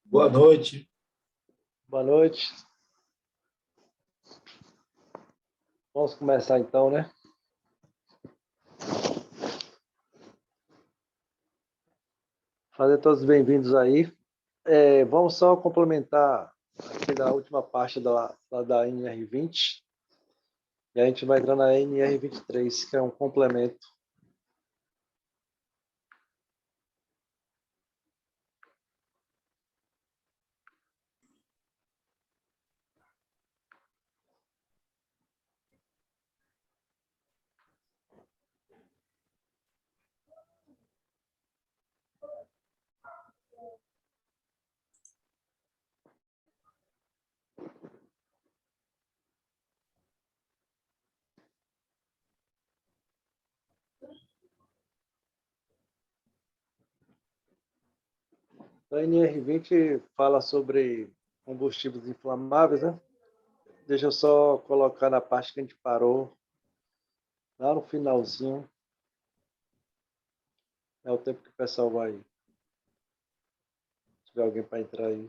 Boa noite. Boa noite. Vamos começar então, né? Fazer todos bem-vindos aí. Vamos só complementar aqui da última parte da NR20 e a gente vai entrar na NR23, que é um complemento. A NR20 fala sobre combustíveis inflamáveis, né? Deixa eu só colocar na parte que a gente parou, lá no finalzinho. É o tempo que o pessoal vai. Se tiver alguém para entrar aí.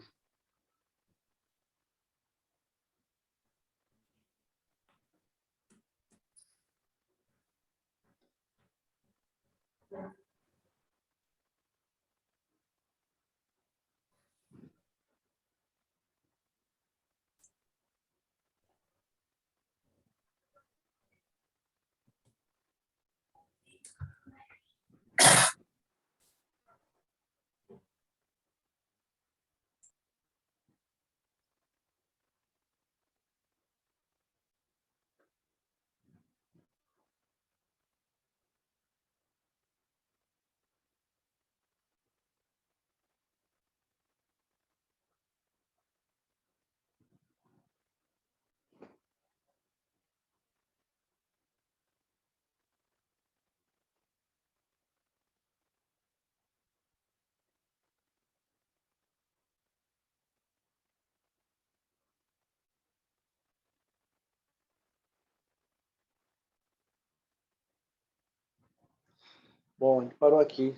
Bom, a gente parou aqui.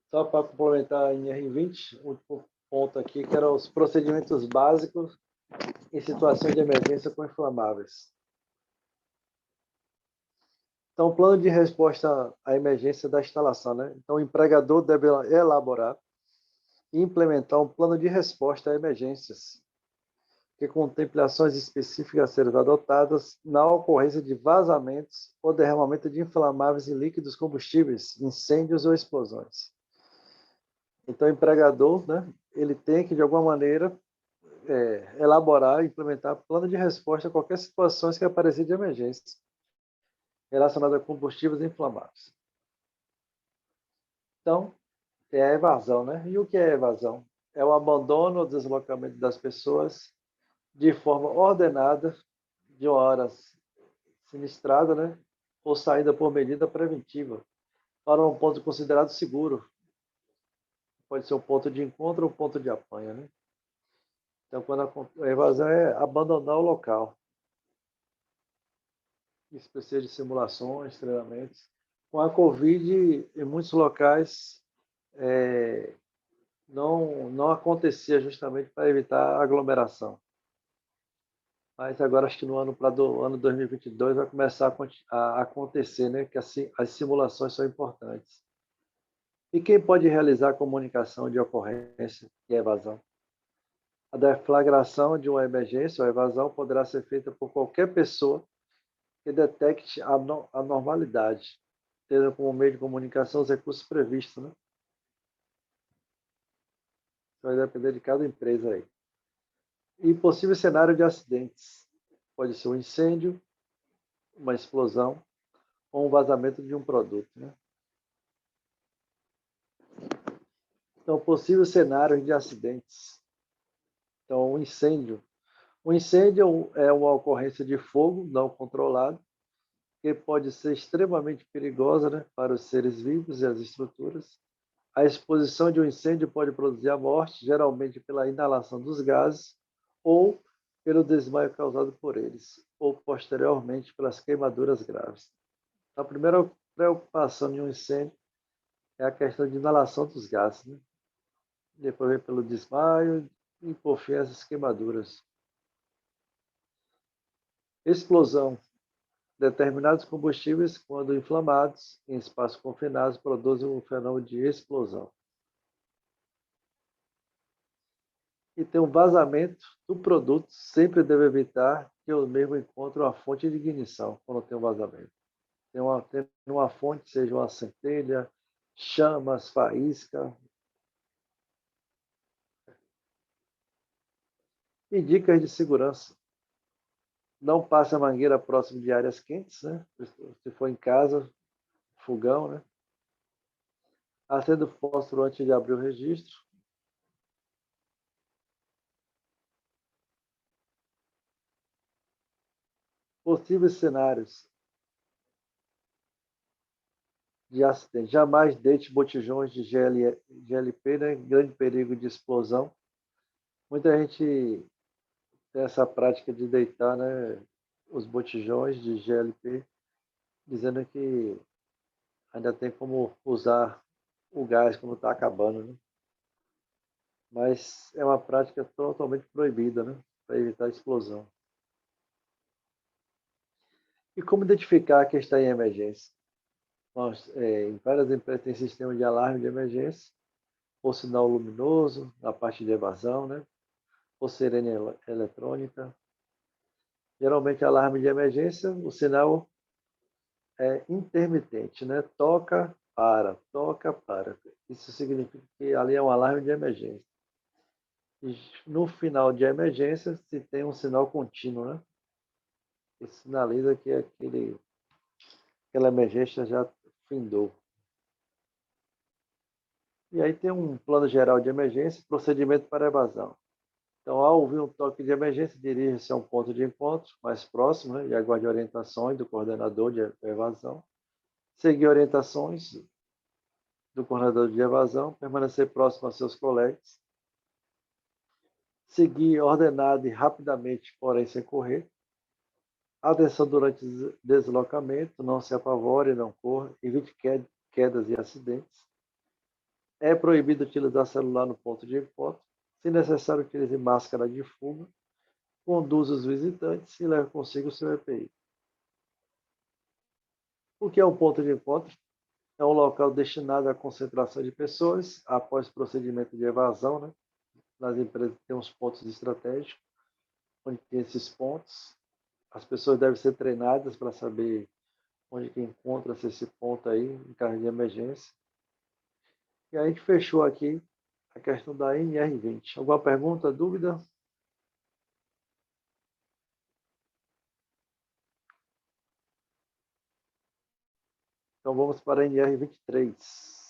Só para complementar a NR20, o último ponto aqui, que eram os procedimentos básicos em situações de emergência com inflamáveis. Então, o plano de resposta à emergência da instalação, né? Então, o empregador deve elaborar e implementar um plano de resposta a emergências, que contemple ações específicas a serem adotadas na ocorrência de vazamentos ou derramamento de inflamáveis e líquidos combustíveis, incêndios ou explosões. Então, o empregador, né, ele tem que, de alguma maneira, elaborar e implementar plano de resposta a qualquer situação que aparecer de emergência relacionada a combustíveis inflamáveis. Então, é a evasão, né? E o que é evasão? É o abandono ou deslocamento das pessoas de forma ordenada, de uma hora sinistrada, né? Ou saída por medida preventiva para um ponto considerado seguro. Pode ser um ponto de encontro ou um ponto de apanha, né? Então, quando a evasão é abandonar o local. Isso precisa de simulações, treinamentos. Com a Covid, em muitos locais, não acontecia justamente para evitar aglomeração. Mas agora, acho que no ano, do ano 2022, vai começar a acontecer, né? Que as simulações são importantes. E quem pode realizar a comunicação de ocorrência e evasão? A deflagração de uma emergência ou evasão poderá ser feita por qualquer pessoa que detecte a normalidade, tendo como meio de comunicação os recursos previstos, né? Vai depender de cada empresa aí. E possível cenário de acidentes. Pode ser um incêndio, uma explosão ou um vazamento de um produto, né? Então, possível cenário de acidentes. Então, um incêndio. O incêndio é uma ocorrência de fogo não controlado, que pode ser extremamente perigosa, né, para os seres vivos e as estruturas. A exposição de um incêndio pode produzir a morte, geralmente pela inalação dos gases ou pelo desmaio causado por eles, ou posteriormente pelas queimaduras graves. A primeira preocupação de um incêndio é a questão de inalação dos gases, né? depois vem pelo desmaio e, por fim, as queimaduras. Explosão. Determinados combustíveis, quando inflamados em espaços confinados, produzem um fenômeno de explosão. E tem um vazamento do produto, sempre deve evitar que o mesmo encontre uma fonte de ignição quando tem um vazamento. Tem uma fonte, seja uma centelha, chamas, faísca. E dicas de segurança. Não passe a mangueira próximo de áreas quentes, né? Se for em casa, fogão, né? Acenda o fósforo antes de abrir o registro. Possíveis cenários de acidente. Jamais deite botijões de GLP, né? Grande perigo de explosão. Muita gente tem essa prática de deitar, né, os botijões de GLP, dizendo que ainda tem como usar o gás quando está acabando, né? Mas é uma prática totalmente proibida, né? Para evitar explosão. E como identificar que está em emergência? Nós, em várias empresas tem sistema de alarme de emergência, ou sinal luminoso na parte de evasão, né? Ou sirene eletrônica. Geralmente, alarme de emergência, o sinal é intermitente, né? Toca, para, toca, para. Isso significa que ali é um alarme de emergência. E no final de emergência, se tem um sinal contínuo, né? Que sinaliza que aquela emergência já findou. E aí tem um plano geral de emergência, procedimento para evasão. Então, ao ouvir um toque de emergência, dirija-se a um ponto de encontro mais próximo, né, e aguarde orientações do coordenador de evasão. Seguir orientações do coordenador de evasão, permanecer próximo a seus colegas. Seguir ordenado e rapidamente, porém sem correr. Atenção durante deslocamento, não se apavore, não corra, evite quedas e acidentes. É proibido utilizar celular no ponto de encontro. Se necessário, utilize máscara de fuga. Conduza os visitantes e leve consigo o seu EPI. O que é um ponto de encontro? É um local destinado à concentração de pessoas após procedimento de evasão, né? Nas empresas tem uns pontos estratégicos, onde tem esses pontos. As pessoas devem ser treinadas para saber onde que encontra-se esse ponto aí, em caso de emergência. E a gente fechou aqui a questão da NR20. Alguma pergunta, dúvida? Então vamos para a NR23.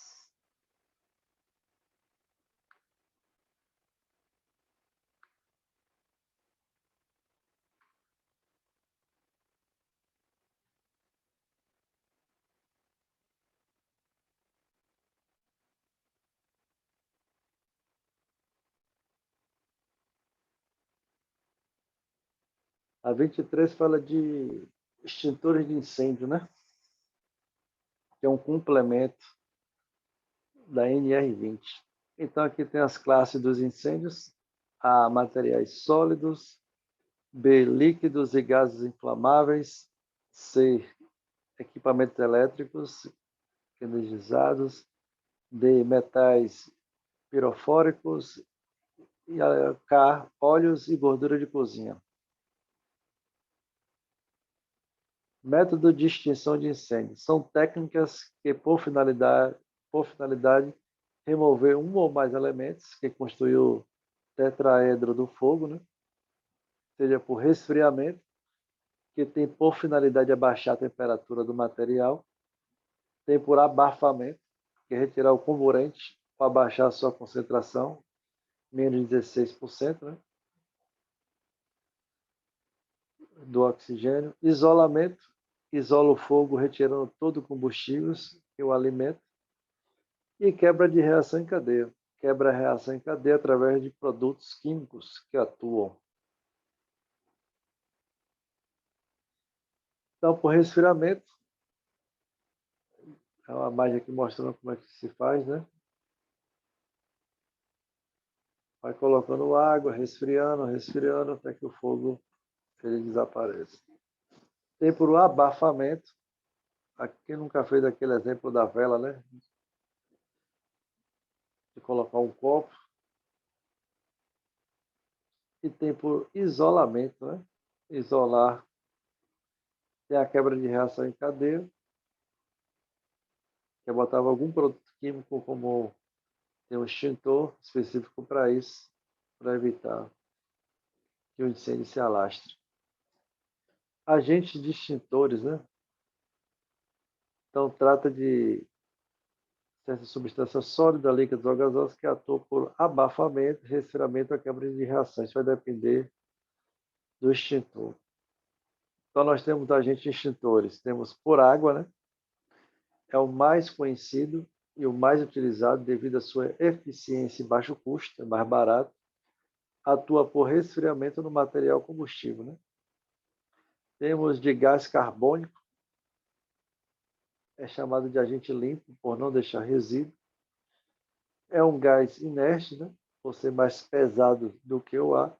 A 23 fala de extintores de incêndio, né? Que é um complemento da NR20. Então aqui tem as classes dos incêndios: A, materiais sólidos; B, líquidos e gases inflamáveis; C, equipamentos elétricos energizados; D, metais pirofóricos; e K, óleos e gordura de cozinha. Método de extinção de incêndio. São técnicas que, por finalidade, remover um ou mais elementos que constituem o tetraedro do fogo, né? Seja por resfriamento, que tem por finalidade abaixar a temperatura do material; tem por abafamento, que é retirar o comburente para abaixar a sua concentração, menos de 16%, né, do oxigênio; isolamento, isola o fogo retirando todo o combustível e o alimento; e quebra de reação em cadeia. Quebra a reação em cadeia através de produtos químicos que atuam. Então, por resfriamento, é uma imagem aqui mostrando como é que se faz, né? Vai colocando água, resfriando, resfriando, até que o fogo ele desapareça. Tem por abafamento. Aqui nunca fez aquele exemplo da vela, né? De colocar um copo. E tem por isolamento, né? Isolar. Tem a quebra de reação em cadeia. Que eu botava algum produto químico como tem um extintor específico para isso, para evitar que o incêndio se alastre. Agentes de extintores, né? Então, trata de certa substância sólida, líquida ou gasosa que atua por abafamento, resfriamento ou quebra de reação. Isso vai depender do extintor. Então, nós temos agentes extintores. Temos por água, né? É o mais conhecido e o mais utilizado devido à sua eficiência e baixo custo, é mais barato. Atua por resfriamento no material combustível, né? Temos de gás carbônico, é chamado de agente limpo por não deixar resíduo. É um gás inerte, né? Por ser mais pesado do que o ar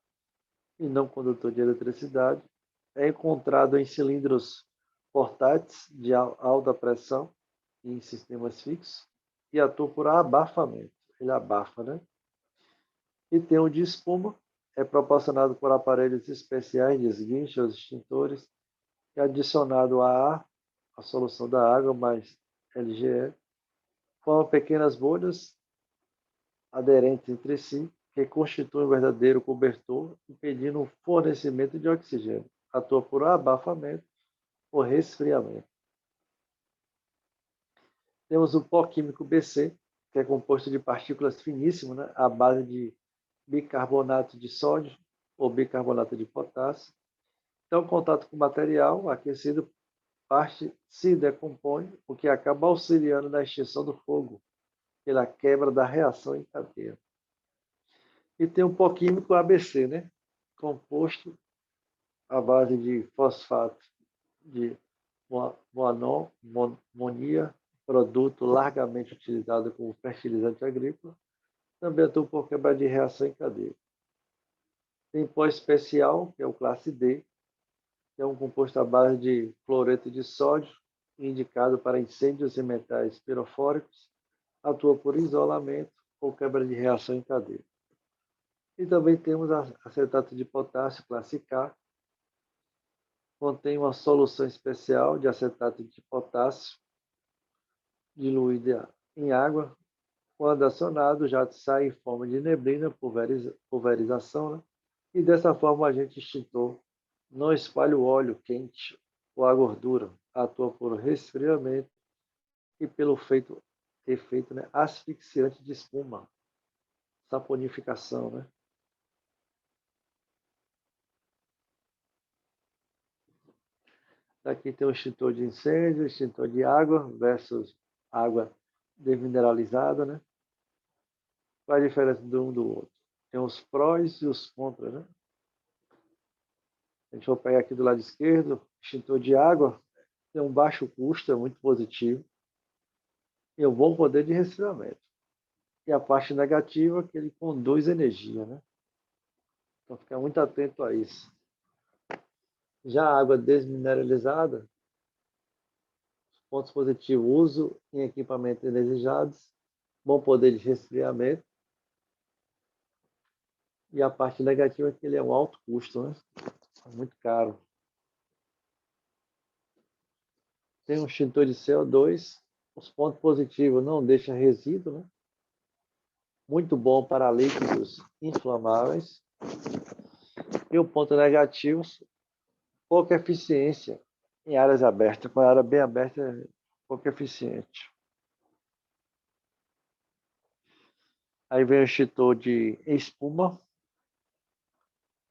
e não condutor de eletricidade. É encontrado em cilindros portáteis de alta pressão e em sistemas fixos e atua por abafamento. Ele abafa, né? E tem o de espuma, é proporcionado por aparelhos especiais de esguiche aos extintores e adicionado a ar, a solução da água mais LGE, forma pequenas bolhas aderentes entre si, que constituem um verdadeiro cobertor, impedindo o fornecimento de oxigênio. Atua por abafamento ou resfriamento. Temos o pó químico BC, que é composto de partículas finíssimas, né, à base de bicarbonato de sódio ou bicarbonato de potássio. Então, contato com o material aquecido, parte se decompõe, o que acaba auxiliando na extinção do fogo, pela quebra da reação em cadeia. E tem um pó químico ABC, né? Composto à base de fosfato de monia, produto largamente utilizado como fertilizante agrícola, também atua por quebra de reação em cadeia. Tem pó especial, que é o classe D, que é um composto à base de cloreto de sódio, indicado para incêndios em metais pirofóricos, atua por isolamento ou quebra de reação em cadeia. E também temos acetato de potássio, classe K, contém uma solução especial de acetato de potássio diluída em água. Quando acionado, já sai em forma de neblina, pulverização, né? E dessa forma o agente extintor não espalha o óleo quente ou a gordura, atua por resfriamento e pelo efeito, né, asfixiante de espuma, saponificação, né? Aqui tem o extintor de incêndio, extintor de água versus água demineralizada, né? Qual a diferença de um do outro? Tem os prós e os contras, né? A gente vai pegar aqui do lado esquerdo, extintor de água, tem um baixo custo, é muito positivo, e um bom poder de resfriamento. E a parte negativa é que ele conduz energia, né? Então, fica muito atento a isso. Já a água desmineralizada, pontos positivos, uso em equipamentos indesejados, bom poder de resfriamento, e a parte negativa é que ele é um alto custo, né? É muito caro. Tem um extintor de CO2, os pontos positivos não deixa resíduo, né? Muito bom para líquidos inflamáveis. E o ponto negativo, pouca eficiência em áreas abertas. Com a área bem aberta, é pouco eficiente. Aí vem o extintor de espuma,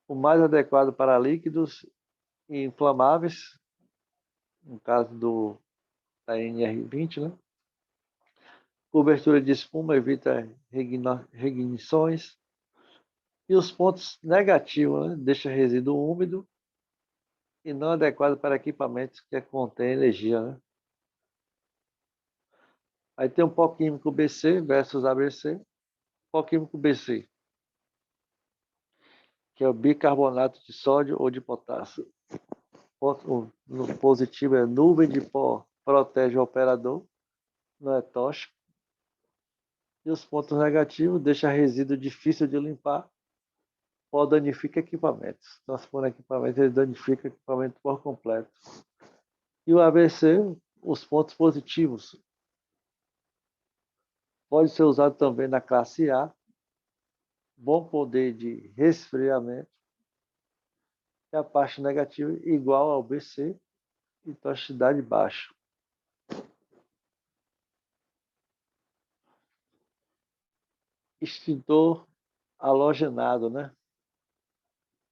o mais adequado para líquidos inflamáveis, no caso da NR20, né? Cobertura de espuma evita reignições. E os pontos negativos, né? Deixa resíduo úmido e não adequado para equipamentos que contêm energia, né? Aí tem um pó químico BC versus ABC. Pó químico BC que é o bicarbonato de sódio ou de potássio. O positivo é nuvem de pó, protege o operador, não é tóxico. E os pontos negativos, deixa resíduo difícil de limpar, ou danifica equipamentos. Transpor equipamento, ele danifica o equipamento por completo. E o ABC, os pontos positivos. Pode ser usado também na classe A, bom poder de resfriamento, e a parte negativa igual ao BC e toxicidade baixa. Extintor halogenado, né?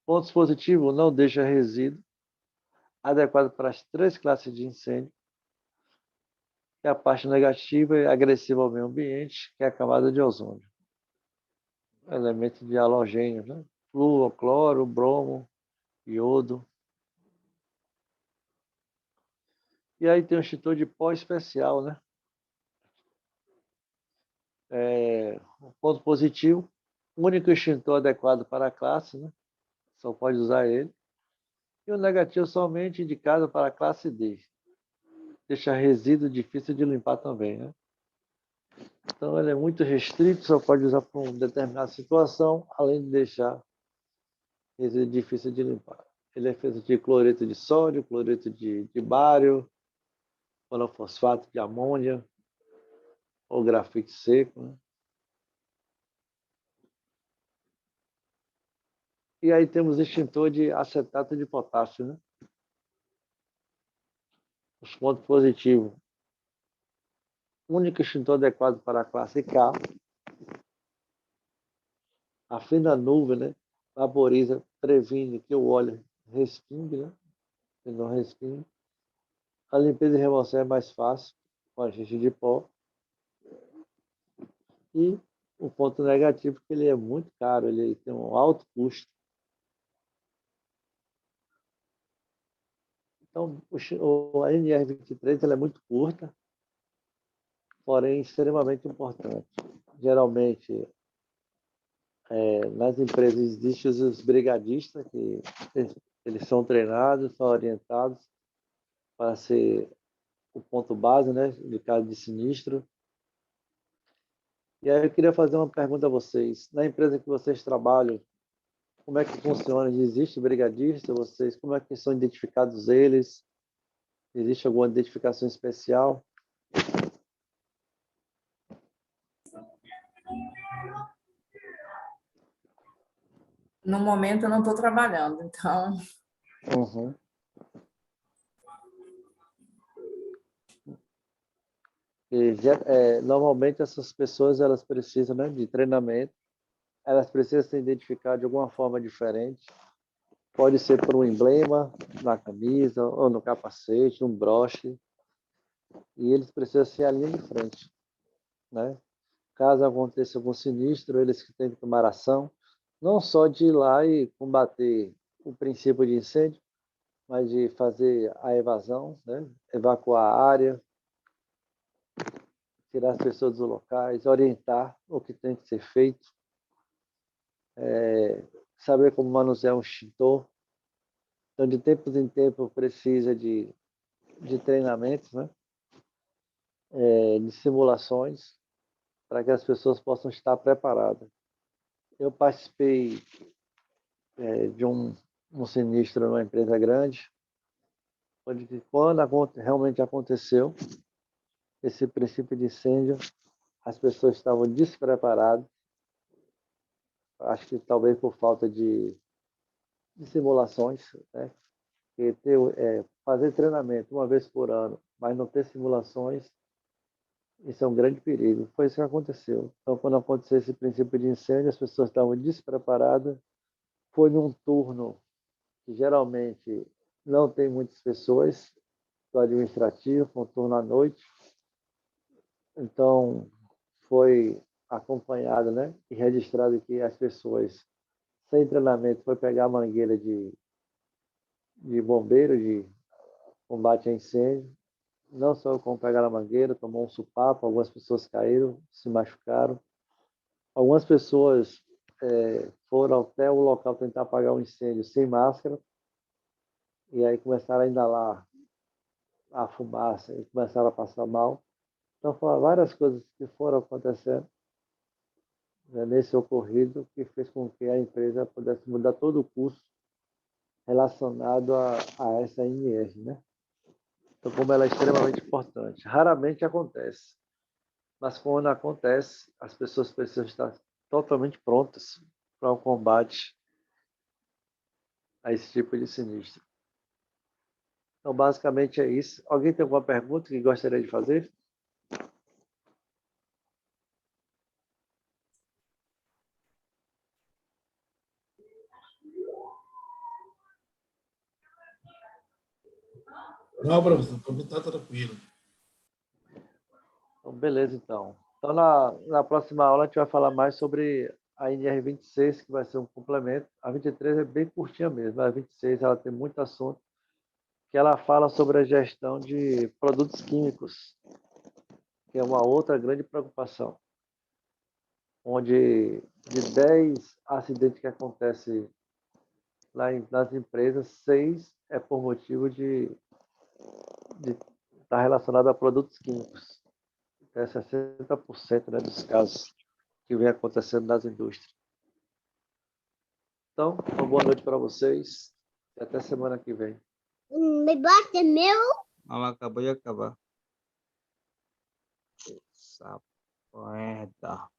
Pontos positivos, não deixa resíduo, adequado para as 3 classes de incêndio. E a parte negativa é agressiva ao meio ambiente, que é a camada de ozônio. Elemento de halogênio, né? Flúor, cloro, bromo, iodo. E aí tem o extintor de pó especial, né? Um ponto positivo, único extintor adequado para a classe, né? Só pode usar ele. E o negativo somente indicado para a classe D. Deixa resíduo difícil de limpar também, né? Então ele é muito restrito, só pode usar para uma determinada situação, além de deixar resíduo difícil de limpar. Ele é feito de cloreto de sódio, cloreto de bário, monofosfato de amônia, ou grafite seco, né? E aí temos extintor de acetato de potássio, né? Os pontos positivos. Único extintor adequado para a classe K. A fina nuvem, né? Vaporiza, previne que o óleo respingue, né? Que não respingue. A limpeza e remoção é mais fácil com agente de pó. E o ponto negativo é que ele é muito caro, ele tem um alto custo. Então, a NR23 ela é muito curta, porém extremamente importante. Geralmente, nas empresas existem os brigadistas, que eles são treinados, são orientados para ser o ponto base, né, de caso de sinistro. E aí eu queria fazer uma pergunta a vocês. Na empresa que vocês trabalham, como é que funciona? Existe brigadista? Vocês, como é que são identificados eles? Existe alguma identificação especial? No momento eu não estou trabalhando, então. Uhum. Normalmente essas pessoas elas precisam, né, de treinamento, elas precisam ser identificadas de alguma forma diferente. Pode ser por um emblema na camisa ou no capacete, um broche, e eles precisam ser a linha de frente, né? Caso aconteça algum sinistro, eles que têm que tomar ação, não só de ir lá e combater o princípio de incêndio, mas de fazer a evasão, né? Evacuar a área, tirar as pessoas dos locais, orientar o que tem que ser feito, saber como manusear um extintor. Então, de tempos em tempos, precisa de treinamentos, né? De simulações, para que as pessoas possam estar preparadas. Eu participei de um sinistro numa empresa grande, onde quando realmente aconteceu esse princípio de incêndio, as pessoas estavam despreparadas, acho que talvez por falta de simulações, né? E fazer treinamento uma vez por ano, mas não ter simulações, isso é um grande perigo. Foi isso que aconteceu. Então, quando aconteceu esse princípio de incêndio, as pessoas estavam despreparadas. Foi num turno que geralmente não tem muitas pessoas, do administrativo, um turno à noite. Então, foi acompanhado, né, e registrado que as pessoas sem treinamento foi pegar a mangueira de bombeiro, de combate a incêndio. Não só como pegar a mangueira, tomou um supapo, algumas pessoas caíram, se machucaram. Algumas pessoas foram até o local tentar apagar um incêndio sem máscara, e aí começaram a inalar a fumaça e começaram a passar mal. Então, foram várias coisas que foram acontecendo, né, nesse ocorrido, que fez com que a empresa pudesse mudar todo o curso relacionado a essa INR, né? Então, como ela é extremamente importante. Raramente acontece, mas quando acontece, as pessoas precisam estar totalmente prontas para o combate a esse tipo de sinistro. Então, basicamente é isso. Alguém tem alguma pergunta que gostaria de fazer? Não, professor, para mim está tranquilo. Então, beleza, então. Então, na próxima aula, a gente vai falar mais sobre a NR26, que vai ser um complemento. A 23 é bem curtinha mesmo. A 26 ela tem muito assunto, que ela fala sobre a gestão de produtos químicos, que é uma outra grande preocupação, onde de 10 acidentes que acontecem lá nas empresas, 6 é por motivo de estar relacionado a produtos químicos. É 60%, né, dos casos que vem acontecendo nas indústrias. Então, uma boa noite para vocês e até semana que vem. Me bate meu. Mama acabou de acabar. Essa merda.